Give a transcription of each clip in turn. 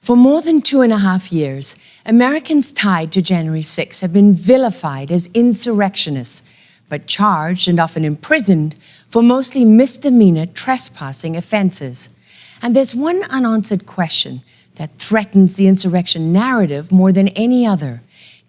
For more than 2.5 years, Americans tied to January 6 have been vilified as insurrectionists, but charged and often imprisoned for mostly misdemeanor trespassing offenses. And there's one unanswered question that threatens the insurrection narrative more than any other.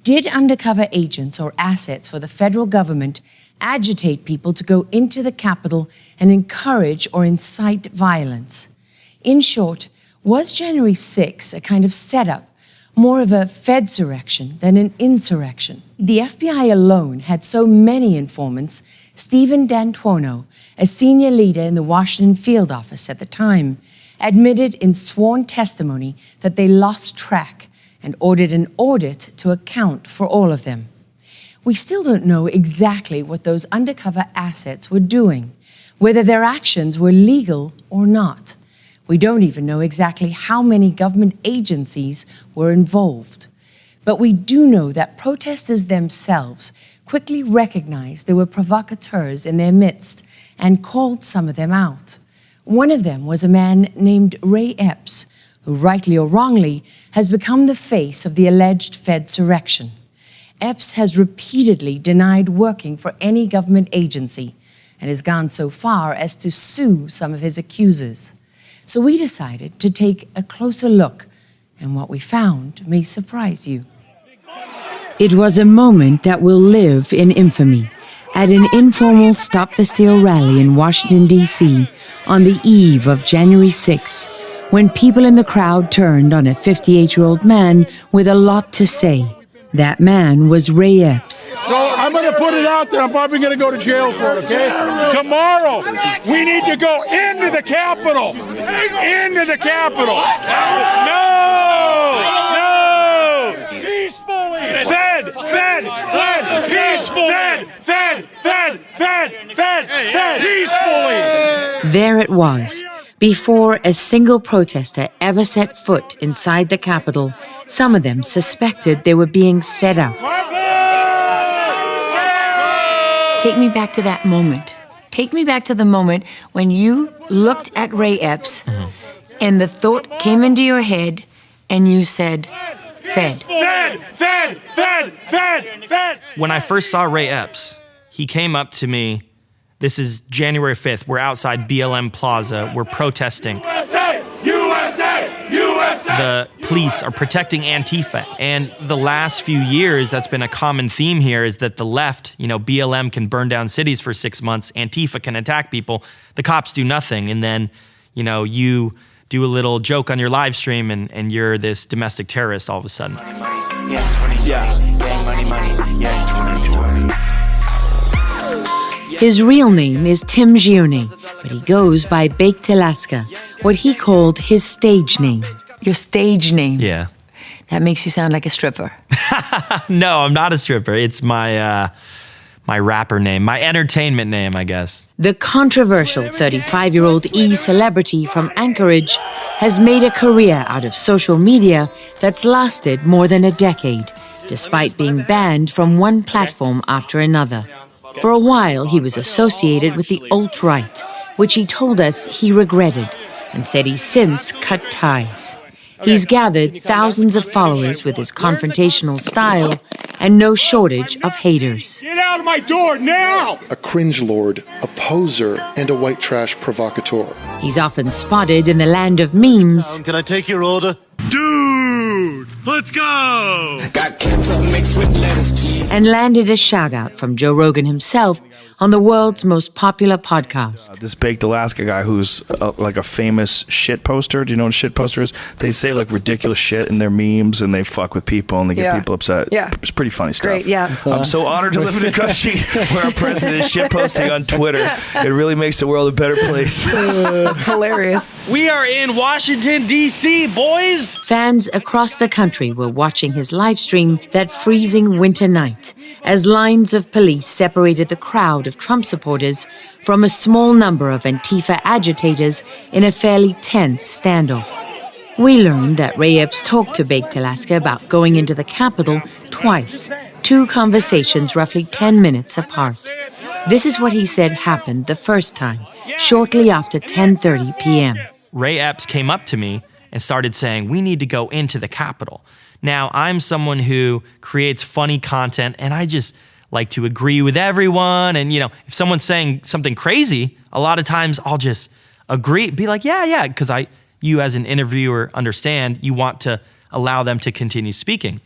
Did undercover agents or assets for the federal government agitate people to go into the Capitol and encourage or incite violence? In short, was January 6 a kind of setup, more of a Fedsurrection than an insurrection? The FBI alone had so many informants. Stephen D'Antuono, a senior leader in the Washington field office at the time, admitted in sworn testimony that they lost track and ordered an audit to account for all of them. We still don't know exactly what those undercover assets were doing, whether their actions were legal or not. We don't even know exactly how many government agencies were involved. But we do know that protesters themselves quickly recognized there were provocateurs in their midst and called some of them out. One of them was a man named Ray Epps, who rightly or wrongly has become the face of the alleged Fedsurrection. Epps has repeatedly denied working for any government agency and has gone so far as to sue some of his accusers. So we decided to take a closer look, and what we found may surprise you. It was a moment that will live in infamy at an informal Stop the Steal rally in Washington, D.C. on the eve of January 6, when people in the crowd turned on a 58-year-old man with a lot to say. That man was Ray Epps. So I'm going to put it out there. I'm probably going to go to jail for it, okay? Tomorrow, we need to go into the Capitol. Into the Capitol. No! Peacefully! Fed! Peacefully! Fed! Peacefully! There it was. Before a single protester ever set foot inside the Capitol, some of them suspected they were being set up. Take me back to that moment. Take me back to the moment when you looked at Ray Epps and the thought came into your head and you said, Fed. When I first saw Ray Epps, he came up to me. This is January 5th. We're outside BLM Plaza. We're protesting. USA! The police are protecting Antifa. And the last few years, that's been a common theme here, is that the left, BLM can burn down cities for 6 months. Antifa can attack people. The cops do nothing. And then, you do a little joke on your live stream and you're this domestic terrorist all of a sudden. His real name is Tim Gione, but he goes by Baked Alaska, what he called his stage name. Your stage name? Yeah. That makes you sound like a stripper. No, I'm not a stripper. It's my rapper name, my entertainment name, I guess. The controversial 35-year-old E-celebrity from Anchorage has made a career out of social media that's lasted more than a decade, despite being banned from one platform after another. For a while, he was associated with the alt-right, which he told us he regretted and said he's since cut ties. He's gathered thousands of followers with his confrontational style and no shortage of haters. Get out of my door now! A cringe lord, a poser, and a white trash provocateur. He's often spotted in the land of memes. Can I take your order? Dude, let's go! Got ketchup mixed with lettuce, cheese. And landed a shout-out from Joe Rogan himself on the world's most popular podcast. This Baked Alaska guy who's like a famous shit poster. Do you know what a shit poster is? They say like ridiculous shit in their memes and they fuck with people and they get people upset. Yeah. It's pretty funny stuff. Great, yeah. I'm so honored to live in a country where our president is shit posting on Twitter. It really makes the world a better place. It's hilarious. We are in Washington, D.C., boys! Fans across the country were watching his live stream that freezing winter night as lines of police separated the crowd of Trump supporters from a small number of Antifa agitators in a fairly tense standoff. We learned that Ray Epps talked to Baked Alaska about going into the Capitol twice, 2 conversations roughly 10 minutes apart. This is what he said happened the first time, shortly after 10:30 p.m. Ray Epps came up to me and started saying, we need to go into the Capitol. Now, I'm someone who creates funny content, and I just like to agree with everyone. And, if someone's saying something crazy, a lot of times I'll just agree, be like, yeah, because you as an interviewer understand you want to allow them to continue speaking.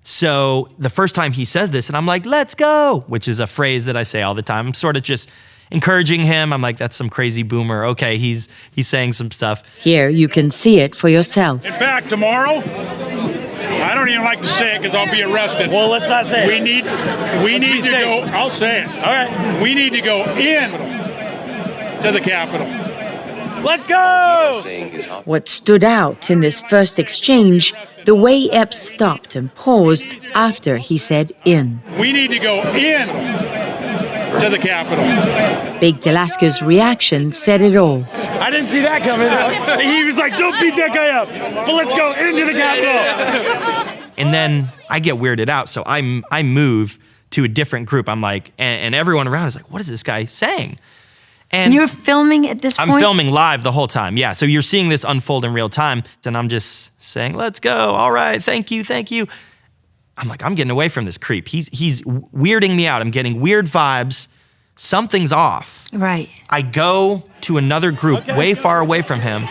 So the first time he says this, and I'm like, let's go, which is a phrase that I say all the time. I'm sort of just encouraging him. I'm like, that's some crazy boomer. Okay, he's saying some stuff. Here you can see it for yourself. In fact, tomorrow, I don't even like to say it because I'll be arrested. Well, let's not say it. We need to go. I'll say it. All right. We need to go in to the Capitol. Let's go! What stood out in this first exchange, the way Epps stopped and paused after he said in. We need to go in to the Capitol. Baked Alaska's reaction said it all. I didn't see that coming. He was like, don't beat that guy up, but let's go into the Capitol. And then I get weirded out, so I move to a different group. I'm like, and everyone around is like, what is this guy saying? And you're filming at this point? I'm filming live the whole time, yeah. So you're seeing this unfold in real time, and I'm just saying, let's go, all right, thank you. I'm like, I'm getting away from this creep. He's weirding me out. I'm getting weird vibes. Something's off. Right. I go to another group way far away from him.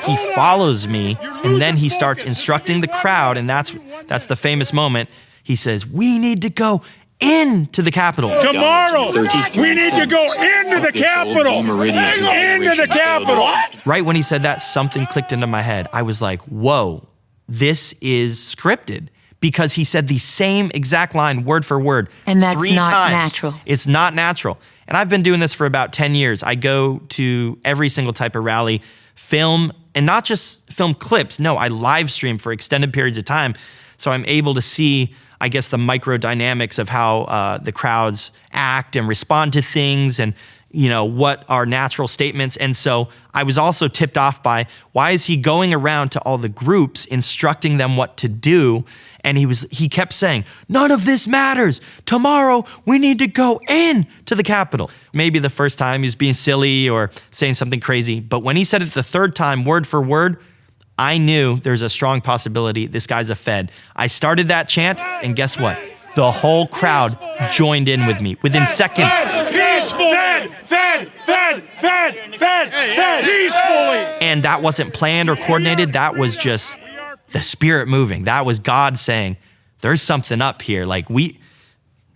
He follows me, and then he starts instructing the crowd, and that's the famous moment. He says, we need to go into the Capitol. Tomorrow, we need to go into the Capitol. Into the Capitol. Right when he said that, something clicked into my head. I was like, whoa, this is scripted. Because he said the same exact line, word for word, and that's 3 not times. Natural. It's not natural. And I've been doing this for about 10 years. I go to every single type of rally, film, and not just film clips. No, I live stream for extended periods of time. So I'm able to see, I guess, the micro dynamics of how the crowds act and respond to things, and what are natural statements. And so I was also tipped off by, why is he going around to all the groups instructing them what to do? And he kept saying, none of this matters. Tomorrow, we need to go in to the Capitol. Maybe the first time he was being silly or saying something crazy. But when he said it the third time, word for word, I knew there's a strong possibility this guy's a Fed. I started that chant, and guess what? The whole crowd joined in with me within seconds. Peacefully! Fed! Peacefully! And that wasn't planned or coordinated. That was just the Spirit moving. That was God saying, there's something up here. Like,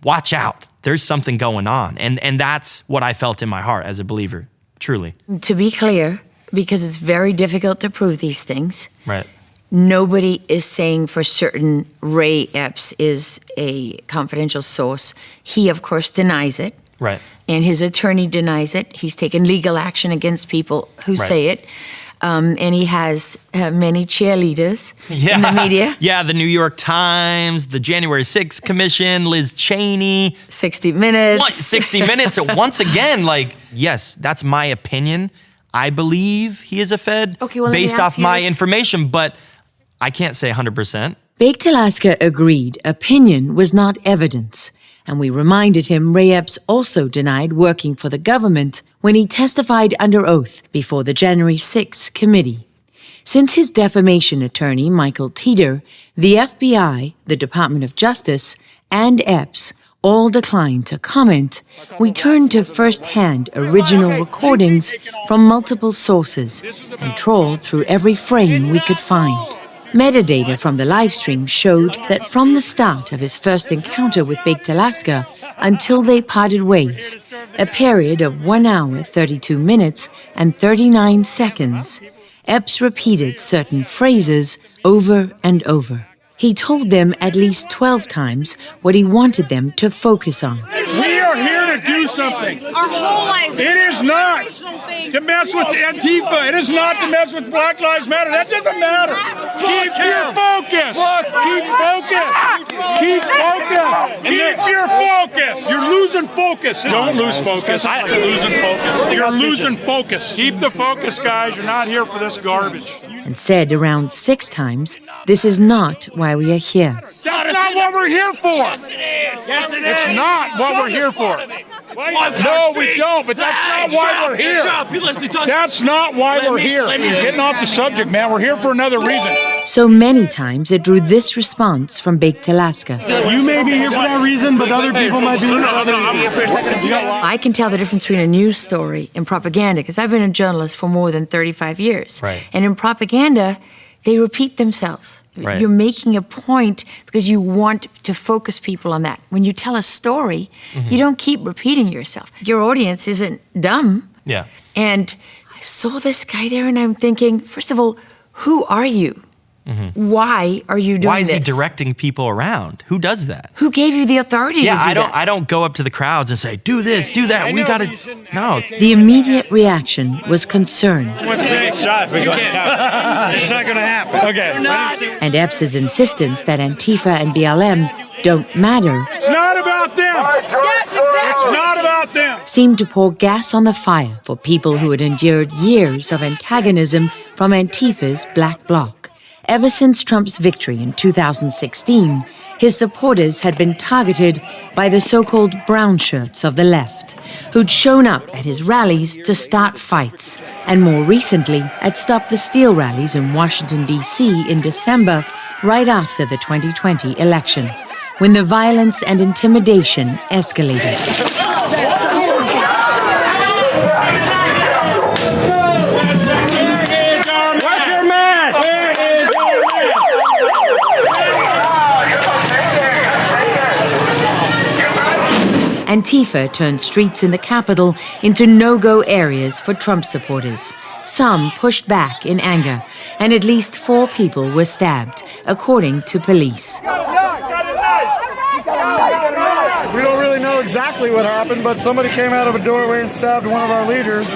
watch out. There's something going on. And that's what I felt in my heart as a believer, truly. To be clear, because it's very difficult to prove these things. Right. Nobody is saying for certain Ray Epps is a confidential source. He, of course, denies it. Right. And his attorney denies it. He's taken legal action against people who say it. And he has many cheerleaders in the media. Yeah, the New York Times, the January 6th Commission, Liz Cheney. 60 Minutes. 60 Minutes. Once again, yes, that's my opinion. I believe he is a Fed based off my information, but I can't say 100%. Baked Alaska agreed opinion was not evidence, and we reminded him Ray Epps also denied working for the government when he testified under oath before the January 6th committee. Since his defamation attorney, Michael Teeter, the FBI, the Department of Justice, and Epps all declined to comment, we turned to first-hand original recordings from multiple sources and trawled through every frame we could find. Metadata from the livestream showed that from the start of his first encounter with Baked Alaska until they parted ways, a period of 1 hour, 32 minutes, and 39 seconds, Epps repeated certain phrases over and over. He told them at least 12 times what he wanted them to focus on. We are here to do something. Our whole lives. It is not to mess with Antifa. It is not to mess with Black Lives Matter. That doesn't matter. Keep your focus. Keep focus. Keep focus. Keep your focus. You're losing focus. Don't lose focus. You're losing focus. You're losing focus. Keep the focus, guys. You're not here for this garbage. And said around 6 times, this is not why we are here. That's not what we're here for. Yes, it is. It's not what we're here for. No, we don't, but that's not why we're here. That's not why we're here. Getting off the subject, man. We're here for another reason. So many times it drew this response from Baked Alaska. You may be here for that reason, but other people might be here for other reasons. I can tell the difference between a news story and propaganda because I've been a journalist for more than 35 years. Right. And in propaganda, they repeat themselves. Right. You're making a point because you want to focus people on that. When you tell a story, you don't keep repeating yourself. Your audience isn't dumb. Yeah. And I saw this guy there and I'm thinking, first of all, who are you? Why are you doing Why is this? he directing people around? Who does that? Who gave you the authority to do that? I don't go up to the crowds and say, do this, do that. We gotta. No. The immediate reaction was concern. It's not going to happen. Okay. And Epps' insistence that Antifa and BLM don't matter It's not about them. Yes, exactly. It's not about them. seemed to pour gas on the fire for people who had endured years of antagonism from Antifa's Black Bloc. Ever since Trump's victory in 2016, his supporters had been targeted by the so-called brown shirts of the left, who'd shown up at his rallies to start fights, and more recently at Stop the Steal rallies in Washington, D.C. in December, right after the 2020 election, when the violence and intimidation escalated. Antifa turned streets in the capital into no-go areas for Trump supporters. Some pushed back in anger, and at least 4 people were stabbed, according to police. We don't really know exactly what happened, but somebody came out of a doorway and stabbed one of our leaders.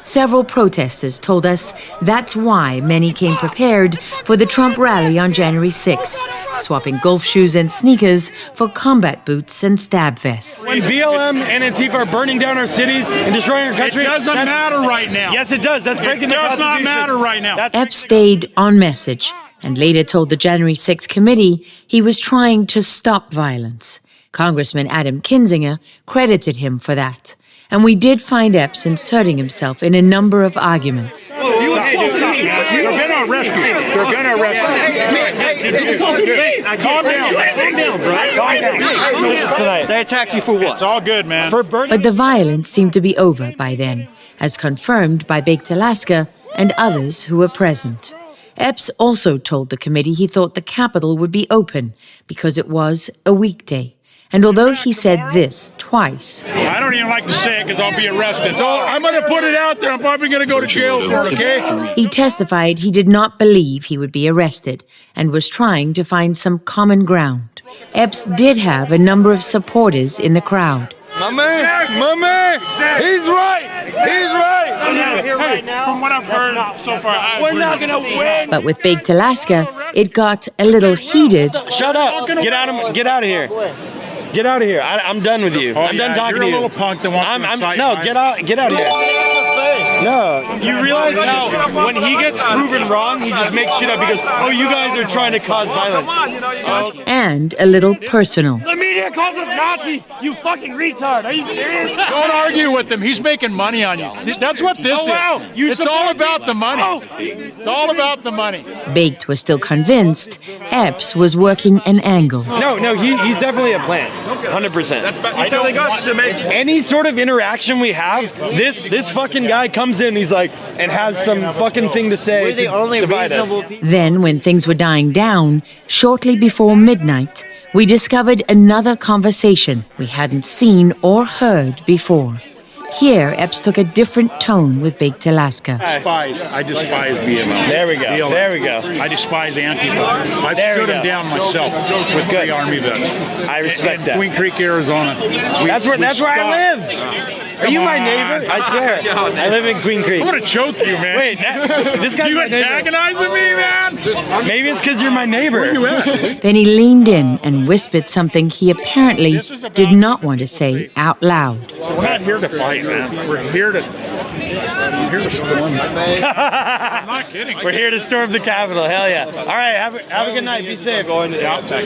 Several protesters told us that's why many came prepared for the Trump rally on January 6, swapping golf shoes and sneakers for combat boots and stab vests. When BLM and Antifa are burning down our cities and destroying our country, It doesn't matter right now. Yes, it does. That's breaking It the does Constitution. not matter right now. Epps stayed on message and later told the January 6 committee he was trying to stop violence. Congressman Adam Kinzinger credited him for that. And we did find Epps inserting himself in a number of arguments. They're gonna arrest you. They're gonna arrest you. Calm down. They attacked you for what? It's all good, man. For burning. But the violence seemed to be over by then, as confirmed by Baked Alaska and others who were present. Epps also told the committee he thought the Capitol would be open because it was a weekday. And although he said this twice, I don't even like to say it because I'll be arrested. So I'm going to put it out there. I'm probably going to go to jail for it, okay? he testified he did not believe he would be arrested and was trying to find some common ground. Epps did have a number of supporters in the crowd. My man, he's right. He's right. From what I've heard so far, We're not gonna win. But with Baked Alaska, it got a little heated. Shut up. Get out of here. Get out of here. I'm done with you. I'm done talking to you. You're a little punk that wants to incite No, violence. get out of here. No. You realize how when he gets proven wrong, he just makes shit up because, oh, you guys are trying to cause violence. And a little personal. The media calls us Nazis. You fucking retard. Are you serious? Don't argue with him. He's making money on you. That's what this is. It's all about the money. It's all about the money. Baked was still convinced Epps was working an angle. No, he's definitely a plan. 100%. You're telling us to make any sort of interaction we have. This fucking guy comes in, he's like, and has some fucking thing to say. We're the only reasonable people. Then, when things were dying down, shortly before midnight, we discovered another conversation we hadn't seen or heard before. Here, Epps took a different tone with Baked Alaska. I despise BLM. There we go. BLM. There we go. I despise Antifa. I've There we stood him go. down myself with the Army vets. I respect that. Queen Creek, Arizona. That's where I live. Are you my neighbor? I swear. I live in Queen Creek. I'm gonna choke you, man. Wait, this guy's You my neighbor. antagonizing me, man? Maybe it's because you're my neighbor. Where you at? Then he leaned in and whispered something he apparently did not want to say out loud. We're not here to fight, man. We're here to storm. I'm not kidding. We're here to storm the Capitol. Hell yeah. All right, have a good night. Be safe.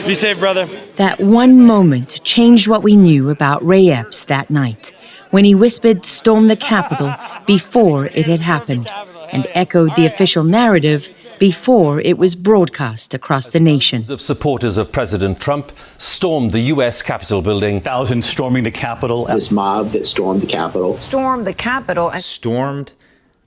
Be safe, brother. That one moment changed what we knew about Ray Epps that night, when he whispered "Storm the Capitol" before it had happened, and echoed the official narrative before it was broadcast across the nation. Of supporters of President Trump stormed the U.S. Capitol building. Thousands storming the Capitol. This mob that stormed the Capitol. Stormed the Capitol. Stormed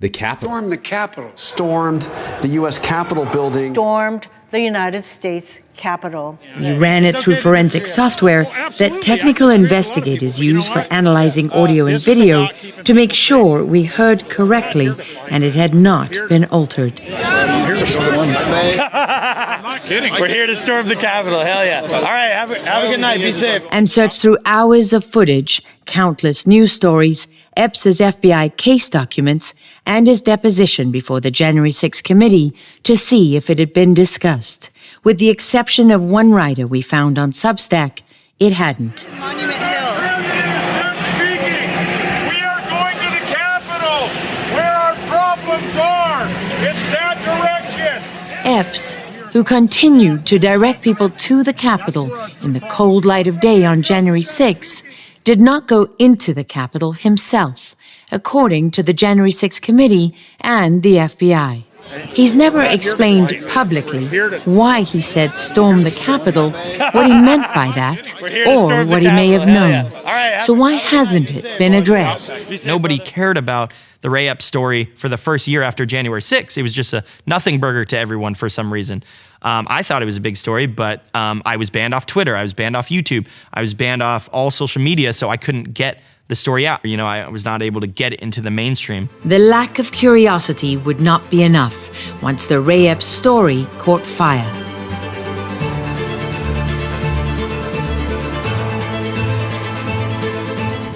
the Capitol. Stormed the Capitol. Stormed the U.S. Capitol building. Stormed the United States Capitol. We ran it through forensic software that technical investigators use for analyzing audio and video to make sure we heard correctly and it had not been altered. We're here to storm the Capitol. Hell yeah. All right, have a good night. Be safe. And searched through hours of footage, countless news stories, Epps's FBI case documents, and his deposition before the January 6th committee to see if it had been discussed. With the exception of one writer we found on Substack, it hadn't. Monument Hill. Speaking. We are going to the Capitol, where our problems are. It's that direction. Epps, who continued to direct people to the Capitol in the cold light of day on January 6th, did not go into the Capitol himself, according to the January 6th committee and the FBI. He's never explained publicly why he said storm the Capitol, what he meant by that, or what he may have known. So why hasn't it been addressed? Nobody cared about the Ray Epps story for the first year after January 6th. It was just a nothing burger to everyone for some reason. I thought it was a big story, but I was banned off Twitter. I was banned off YouTube. I was banned off all social media, so I couldn't get the story out. You know, I was not able to get it into the mainstream. The lack of curiosity would not be enough once the Ray Epps story caught fire.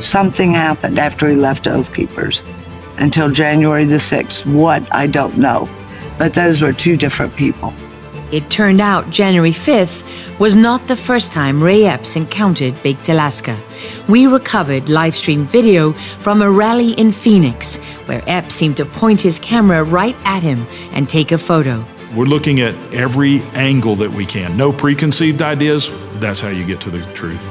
Something happened after he left Oath Keepers. Until January the 6th, what, I don't know. But those were two different people. It turned out January 5th was not the first time Ray Epps encountered Baked Alaska. We recovered live-streamed video from a rally in Phoenix, where Epps seemed to point his camera right at him and take a photo. We're looking at every angle that we can. No preconceived ideas. That's how you get to the truth.